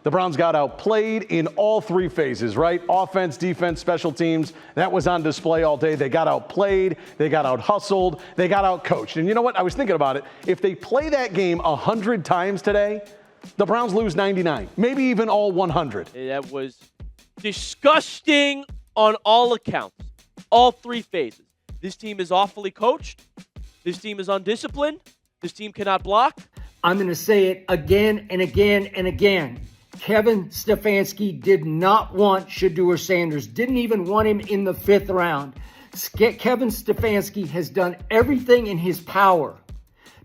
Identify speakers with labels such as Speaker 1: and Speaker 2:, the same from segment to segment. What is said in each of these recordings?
Speaker 1: The Browns got outplayed in all three phases, right? Offense, defense, special teams. That was on display all day. They got outplayed. They got out-hustled. They got out-coached. And you know what? I was thinking about it. If they play that game 100 times today, the Browns lose 99, maybe even all 100.
Speaker 2: That was disgusting on all accounts, all three phases. This team is awfully coached. This team is undisciplined. This team cannot block.
Speaker 3: I'm going to say it again and again and again. Kevin Stefanski did not want Shedeur Sanders, didn't even want him in the 5th round. Kevin Stefanski has done everything in his power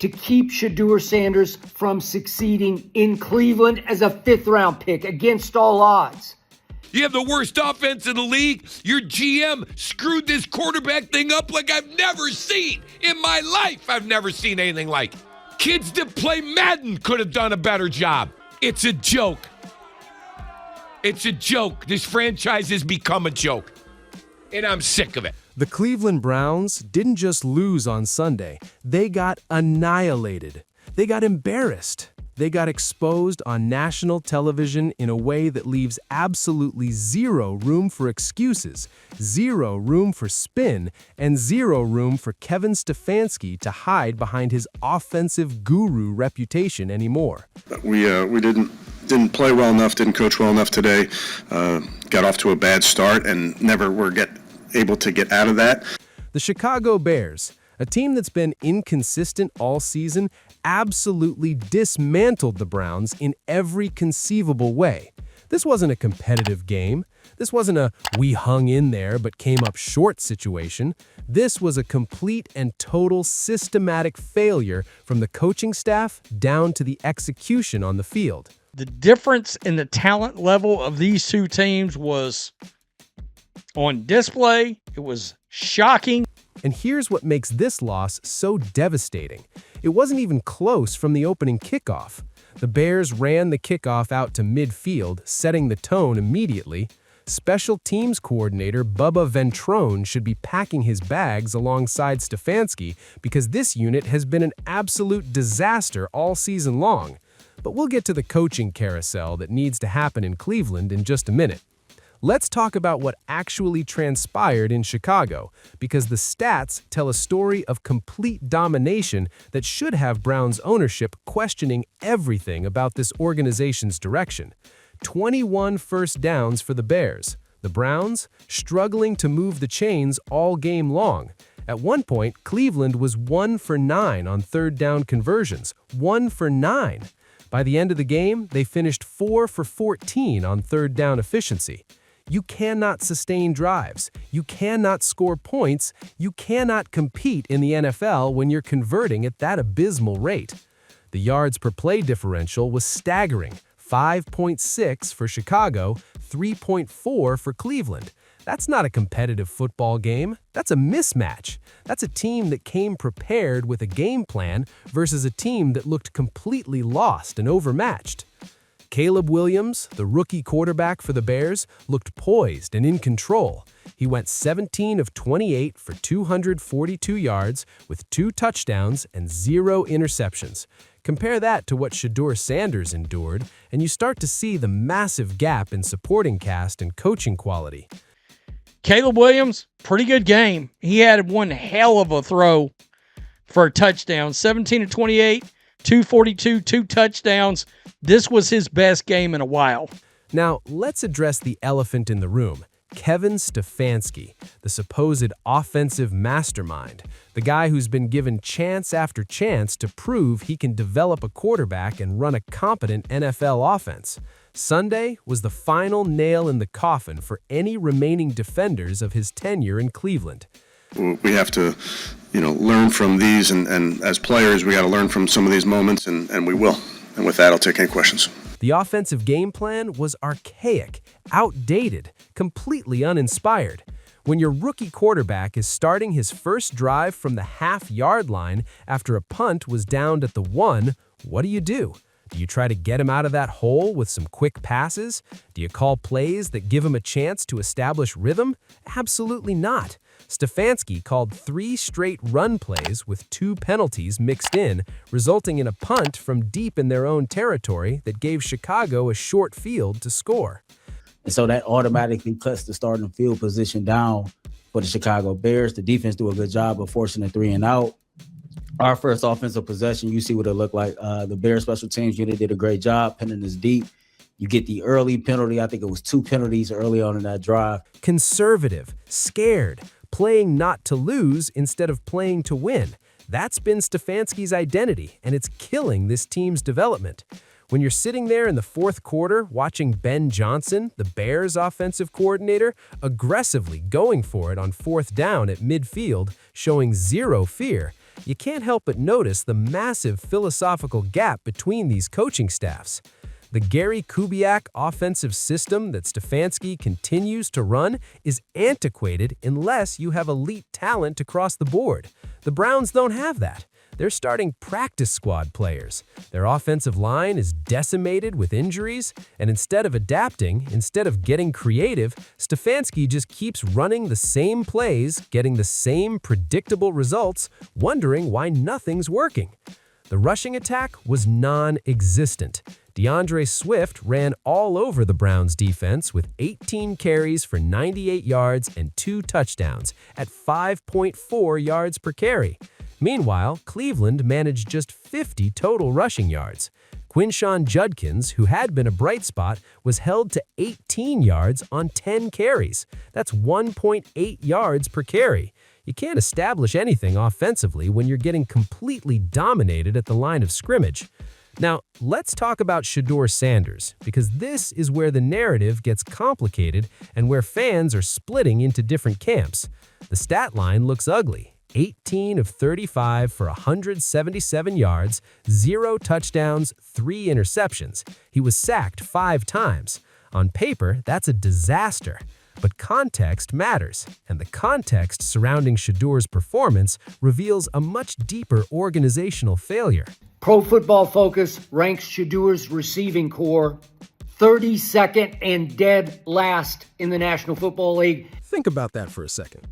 Speaker 3: to keep Shedeur Sanders from succeeding in Cleveland as a 5th round pick against all odds.
Speaker 4: You have the worst offense in the league. Your GM screwed this quarterback thing up like I've never seen in my life. I've never seen anything like it. Kids that play Madden could have done a better job. It's a joke. It's a joke. This franchise has become a joke, and I'm sick of it.
Speaker 5: The Cleveland Browns didn't just lose on Sunday. They got annihilated. They got embarrassed. They got exposed on national television in a way that leaves absolutely zero room for excuses, zero room for spin, and zero room for Kevin Stefanski to hide behind his offensive guru reputation anymore.
Speaker 6: We didn't play well enough, didn't coach well enough today, got off to a bad start and never were able to get out of that.
Speaker 5: The Chicago Bears, a team that's been inconsistent all season, absolutely dismantled the Browns in every conceivable way. This wasn't a competitive game. This wasn't a we hung in there but came up short situation. This was a complete and total systematic failure from the coaching staff down to the execution on the field.
Speaker 7: The difference in the talent level of these two teams was on display. It was shocking.
Speaker 5: And here's what makes this loss so devastating. It wasn't even close from the opening kickoff. The Bears ran the kickoff out to midfield, setting the tone immediately. Special teams coordinator Bubba Ventrone should be packing his bags alongside Stefanski because this unit has been an absolute disaster all season long. But we'll get to the coaching carousel that needs to happen in Cleveland in just a minute. Let's talk about what actually transpired in Chicago, because the stats tell a story of complete domination that should have Browns ownership questioning everything about this organization's direction. 21 first downs for the Bears. The Browns struggling to move the chains all game long. At one point, Cleveland was 1 for 9 on 3rd down conversions. 1 for 9. By the end of the game, they finished 4 for 14 on 3rd down efficiency. You cannot sustain drives. You cannot score points. You cannot compete in the NFL when you're converting at that abysmal rate. The yards per play differential was staggering. 5.6 for Chicago, 3.4 for Cleveland. That's not a competitive football game. That's a mismatch. That's a team that came prepared with a game plan versus a team that looked completely lost and overmatched. Caleb Williams, the rookie quarterback for the Bears, looked poised and in control. He went 17 of 28 for 242 yards with 2 touchdowns and 0 interceptions. Compare that to what Shedeur Sanders endured, and you start to see the massive gap in supporting cast and coaching quality.
Speaker 7: Caleb Williams, pretty good game. He had one hell of a throw for a touchdown. 17 of 28, 242, 2 touchdowns. This was his best game in a while.
Speaker 5: Now, let's address the elephant in the room. Kevin Stefanski, the supposed offensive mastermind, the guy who's been given chance after chance to prove he can develop a quarterback and run a competent NFL offense. Sunday was the final nail in the coffin for any remaining defenders of his tenure in Cleveland.
Speaker 6: We have to, learn from these, and as players, we got to learn from some of these moments, and we will. And with that, I'll take any questions.
Speaker 5: The offensive game plan was archaic, outdated, completely uninspired. When your rookie quarterback is starting his first drive from the half-yard line after a punt was downed at the 1, what do? Do you try to get him out of that hole with some quick passes? Do you call plays that give him a chance to establish rhythm? Absolutely not. Stefanski called 3 straight run plays with 2 penalties mixed in, resulting in a punt from deep in their own territory that gave Chicago a short field to score.
Speaker 8: And so that automatically cuts the starting field position down for the Chicago Bears. The defense do a good job of forcing a 3 and out. Our first offensive possession, you see what it looked like. The Bears special teams unit did a great job pinning us deep. You get the early penalty. I think it was 2 penalties early on in that drive.
Speaker 5: Conservative, scared, playing not to lose instead of playing to win. That's been Stefanski's identity, and it's killing this team's development. When you're sitting there in the fourth quarter watching Ben Johnson, the Bears offensive coordinator, aggressively going for it on 4th down at midfield, showing zero fear, you can't help but notice the massive philosophical gap between these coaching staffs. The Gary Kubiak offensive system that Stefanski continues to run is antiquated unless you have elite talent across the board. The Browns don't have that. They're starting practice squad players. Their offensive line is decimated with injuries, and instead of adapting, instead of getting creative, Stefanski just keeps running the same plays, getting the same predictable results, wondering why nothing's working. The rushing attack was non-existent. DeAndre Swift ran all over the Browns defense with 18 carries for 98 yards and 2 touchdowns at 5.4 yards per carry. Meanwhile, Cleveland managed just 50 total rushing yards. Quinshon Judkins, who had been a bright spot, was held to 18 yards on 10 carries. That's 1.8 yards per carry. You can't establish anything offensively when you're getting completely dominated at the line of scrimmage. Now, let's talk about Shedeur Sanders, because this is where the narrative gets complicated and where fans are splitting into different camps. The stat line looks ugly. 18 of 35 for 177 yards, 0 touchdowns, 3 interceptions. He was sacked 5 times. On paper, that's a disaster. But context matters, and the context surrounding Shedeur's performance reveals a much deeper organizational failure.
Speaker 3: Pro Football Focus ranks Shedeur's receiving core 32nd and dead last in the National Football League.
Speaker 5: Think about that for a second.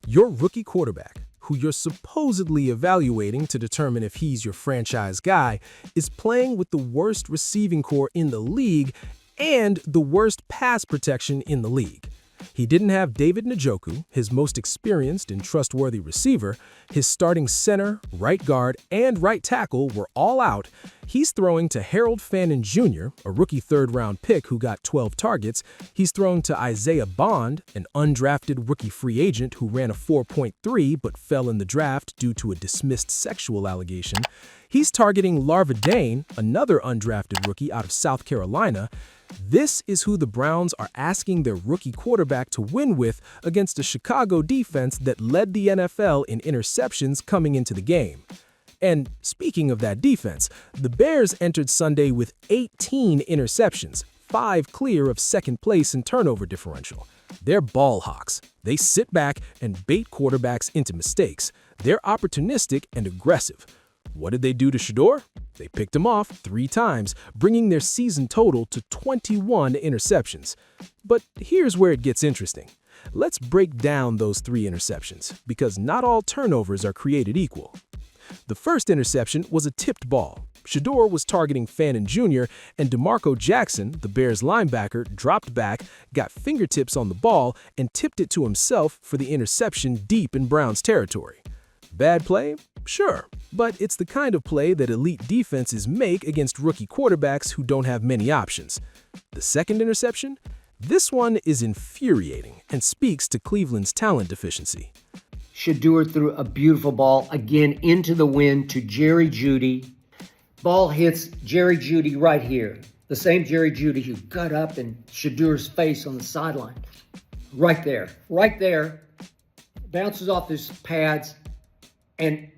Speaker 5: Your rookie quarterback, who you're supposedly evaluating to determine if he's your franchise guy, is playing with the worst receiving core in the league and the worst pass protection in the league. He didn't have David Njoku, his most experienced and trustworthy receiver. His starting center, right guard, and right tackle were all out. He's throwing to Harold Fannin Jr., a rookie third-round pick who got 12 targets. He's throwing to Isaiah Bond, an undrafted rookie free agent who ran a 4.3 but fell in the draft due to a dismissed sexual allegation. He's targeting Larva Dane, another undrafted rookie out of South Carolina. This is who the Browns are asking their rookie quarterback to win with against a Chicago defense that led the NFL in interceptions coming into the game. And speaking of that defense, the Bears entered Sunday with 18 interceptions, 5 clear of second place in turnover differential. They're ball hawks. They sit back and bait quarterbacks into mistakes. They're opportunistic and aggressive. What did they do to Shedeur? They picked him off 3 times, bringing their season total to 21 interceptions. But here's where it gets interesting. Let's break down those 3 interceptions, because not all turnovers are created equal. The first interception was a tipped ball. Shedeur was targeting Fannin Jr., and DeMarco Jackson, the Bears linebacker, dropped back, got fingertips on the ball, and tipped it to himself for the interception deep in Browns territory. Bad play? Sure, but it's the kind of play that elite defenses make against rookie quarterbacks who don't have many options. The second interception? This one is infuriating and speaks to Cleveland's talent deficiency.
Speaker 3: Shedeur threw a beautiful ball again into the wind to Jerry Jeudy. Ball hits Jerry Jeudy right here. The same Jerry Jeudy who got up in Shedeur's face on the sideline. Right there. Bounces off his pads. And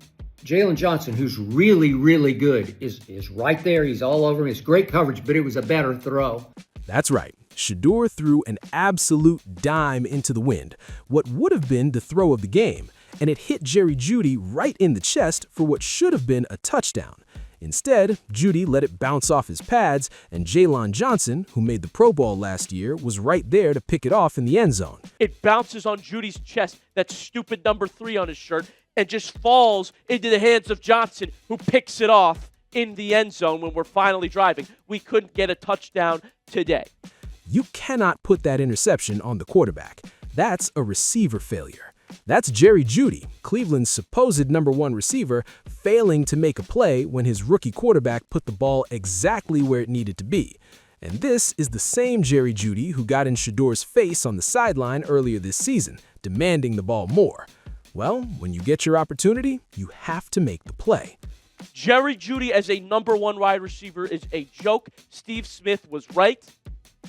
Speaker 3: Jalen Johnson, who's really, really good, is right there. He's all over him. It's great coverage, but it was a better throw.
Speaker 5: That's right. Shedeur threw an absolute dime into the wind, what would have been the throw of the game, and it hit Jerry Jeudy right in the chest for what should have been a touchdown. Instead, Jeudy let it bounce off his pads, and Jaylon Johnson, who made the Pro Bowl last year, was right there to pick it off in the end zone.
Speaker 2: It bounces on Jeudy's chest, that stupid number 3 on his shirt, and just falls into the hands of Johnson, who picks it off in the end zone when we're finally driving. We couldn't get a touchdown today.
Speaker 5: You cannot put that interception on the quarterback. That's a receiver failure. That's Jerry Jeudy, Cleveland's supposed #1 receiver, failing to make a play when his rookie quarterback put the ball exactly where it needed to be. And this is the same Jerry Jeudy who got in Shedeur's face on the sideline earlier this season, demanding the ball more. Well, when you get your opportunity, you have to make the play.
Speaker 2: Jerry Jeudy as a #1 wide receiver is a joke. Steve Smith was right.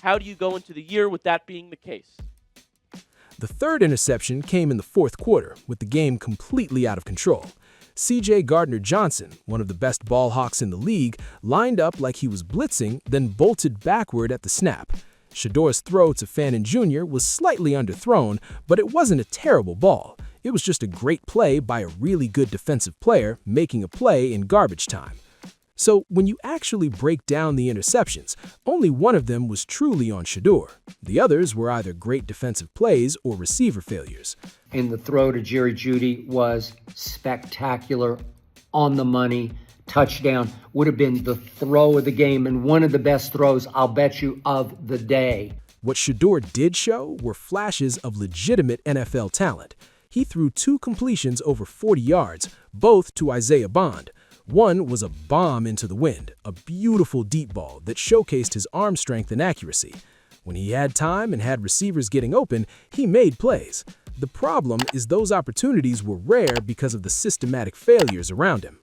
Speaker 2: How do you go into the year with that being the case?
Speaker 5: The third interception came in the fourth quarter, with the game completely out of control. C.J. Gardner-Johnson, one of the best ball hawks in the league, lined up like he was blitzing, then bolted backward at the snap. Shedeur's throw to Fannin Jr. was slightly underthrown, but it wasn't a terrible ball. It was just a great play by a really good defensive player making a play in garbage time. So when you actually break down the interceptions, only one of them was truly on Shedeur. The others were either great defensive plays or receiver failures.
Speaker 3: And the throw to Jerry Jeudy was spectacular, on the money, touchdown. Would have been the throw of the game and one of the best throws, I'll bet you, of the day.
Speaker 5: What Shedeur did show were flashes of legitimate NFL talent. He threw 2 completions over 40 yards, both to Isaiah Bond. One was a bomb into the wind, a beautiful deep ball that showcased his arm strength and accuracy. When he had time and had receivers getting open, he made plays. The problem is those opportunities were rare because of the systematic failures around him.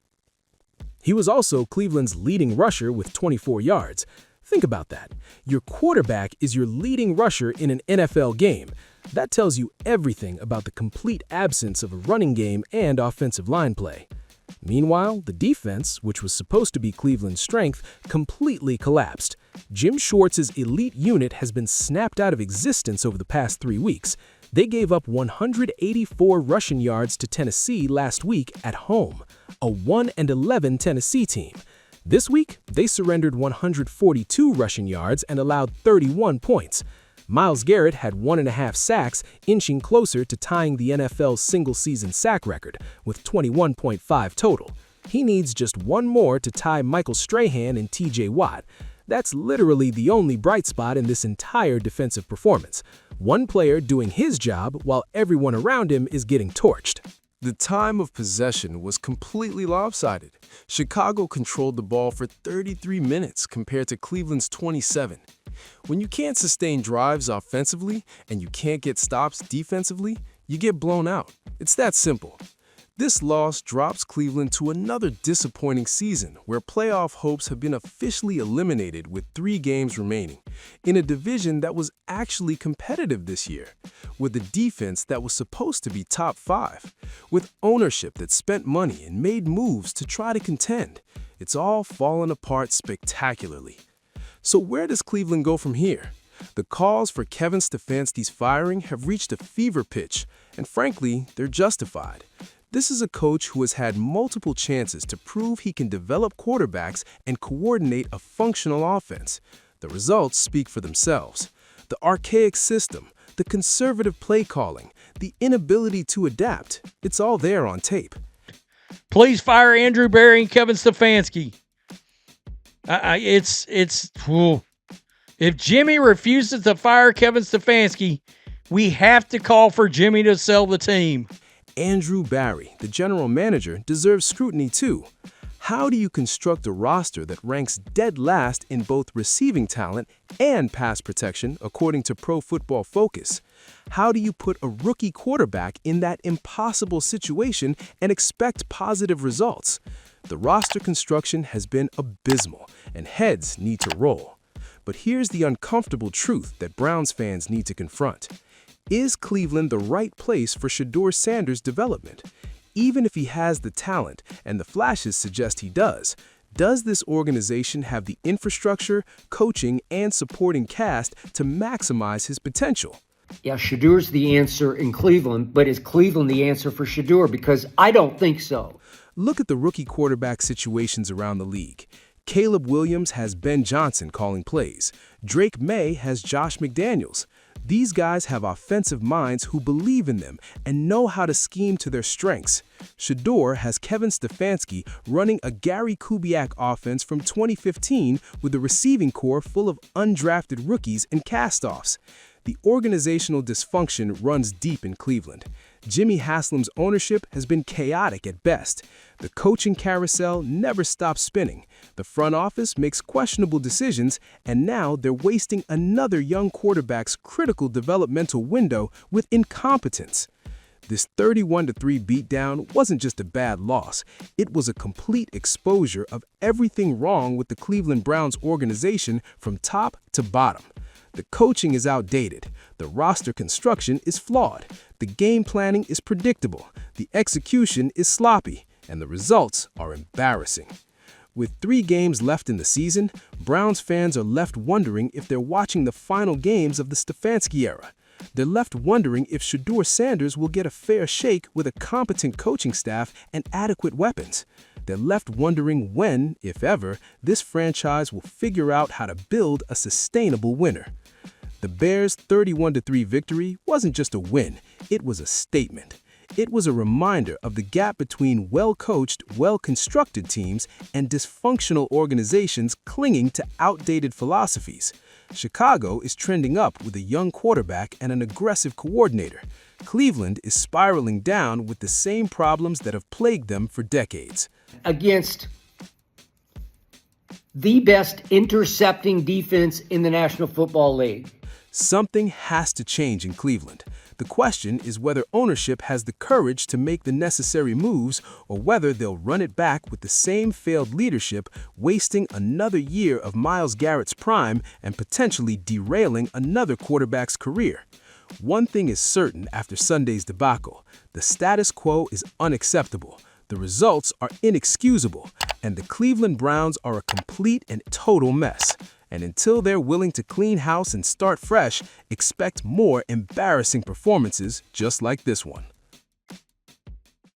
Speaker 5: He was also Cleveland's leading rusher with 24 yards. Think about that. Your quarterback is your leading rusher in an NFL game. That tells you everything about the complete absence of a running game and offensive line play. Meanwhile, the defense, which was supposed to be Cleveland's strength, completely collapsed. Jim Schwartz's elite unit has been snapped out of existence over the past 3 weeks. They gave up 184 rushing yards to Tennessee last week at home, a 1-11 Tennessee team. This week, they surrendered 142 rushing yards and allowed 31 points. Myles Garrett had 1.5 sacks, inching closer to tying the NFL's single-season sack record, with 21.5 total. He needs just one more to tie Michael Strahan and T.J. Watt. That's literally the only bright spot in this entire defensive performance. One player doing his job while everyone around him is getting torched.
Speaker 9: The time of possession was completely lopsided. Chicago controlled the ball for 33 minutes compared to Cleveland's 27. When you can't sustain drives offensively and you can't get stops defensively, you get blown out. It's that simple. This loss drops Cleveland to another disappointing season where playoff hopes have been officially eliminated with 3 games remaining, in a division that was actually competitive this year, with a defense that was supposed to be top 5, with ownership that spent money and made moves to try to contend. It's all fallen apart spectacularly. So where does Cleveland go from here? The calls for Kevin Stefanski's firing have reached a fever pitch, and frankly, they're justified. This is a coach who has had multiple chances to prove he can develop quarterbacks and coordinate a functional offense. The results speak for themselves. The archaic system, the conservative play calling, the inability to adapt, it's all there on tape.
Speaker 7: Please fire Andrew Berry and Kevin Stefanski. If Jimmy refuses to fire Kevin Stefanski, we have to call for Jimmy to sell the team.
Speaker 5: Andrew Berry, the general manager, deserves scrutiny too. How do you construct a roster that ranks dead last in both receiving talent and pass protection according to Pro Football Focus? How do you put a rookie quarterback in that impossible situation and expect positive results? The roster construction has been abysmal, and heads need to roll. But here's the uncomfortable truth that Browns fans need to confront. Is Cleveland the right place for Shedeur Sanders' development? Even if he has the talent, and the flashes suggest he does this organization have the infrastructure, coaching, and supporting cast to maximize his potential?
Speaker 3: Yeah, Shedeur's the answer in Cleveland, but is Cleveland the answer for Shedeur? Because I don't think so.
Speaker 9: Look at the rookie quarterback situations around the league. Caleb Williams has Ben Johnson calling plays. Drake May has Josh McDaniels. These guys have offensive minds who believe in them and know how to scheme to their strengths. Shedeur has Kevin Stefanski running a Gary Kubiak offense from 2015 with a receiving core full of undrafted rookies and castoffs. The organizational dysfunction runs deep in Cleveland. Jimmy Haslam's ownership has been chaotic at best. The coaching carousel never stops spinning. The front office makes questionable decisions, and now they're wasting another young quarterback's critical developmental window with incompetence. This 31-3 beatdown wasn't just a bad loss. It was a complete exposure of everything wrong with the Cleveland Browns organization from top to bottom. The coaching is outdated, the roster construction is flawed, the game planning is predictable, the execution is sloppy, and the results are embarrassing. With 3 games left in the season, Browns fans are left wondering if they're watching the final games of the Stefanski era. They're left wondering if Shedeur Sanders will get a fair shake with a competent coaching staff and adequate weapons. They're left wondering when, if ever, this franchise will figure out how to build a sustainable winner. The Bears' 31-3 victory wasn't just a win, it was a statement. It was a reminder of the gap between well-coached, well-constructed teams and dysfunctional organizations clinging to outdated philosophies. Chicago is trending up with a young quarterback and an aggressive coordinator. Cleveland is spiraling down with the same problems that have plagued them for decades.
Speaker 3: Against the best intercepting defense in the National Football League.
Speaker 9: Something has to change in Cleveland. The question is whether ownership has the courage to make the necessary moves or whether they'll run it back with the same failed leadership, wasting another year of Myles Garrett's prime and potentially derailing another quarterback's career. One thing is certain after Sunday's debacle: the status quo is unacceptable, the results are inexcusable, and the Cleveland Browns are a complete and total mess. And until they're willing to clean house and start fresh, expect more embarrassing performances just like this one.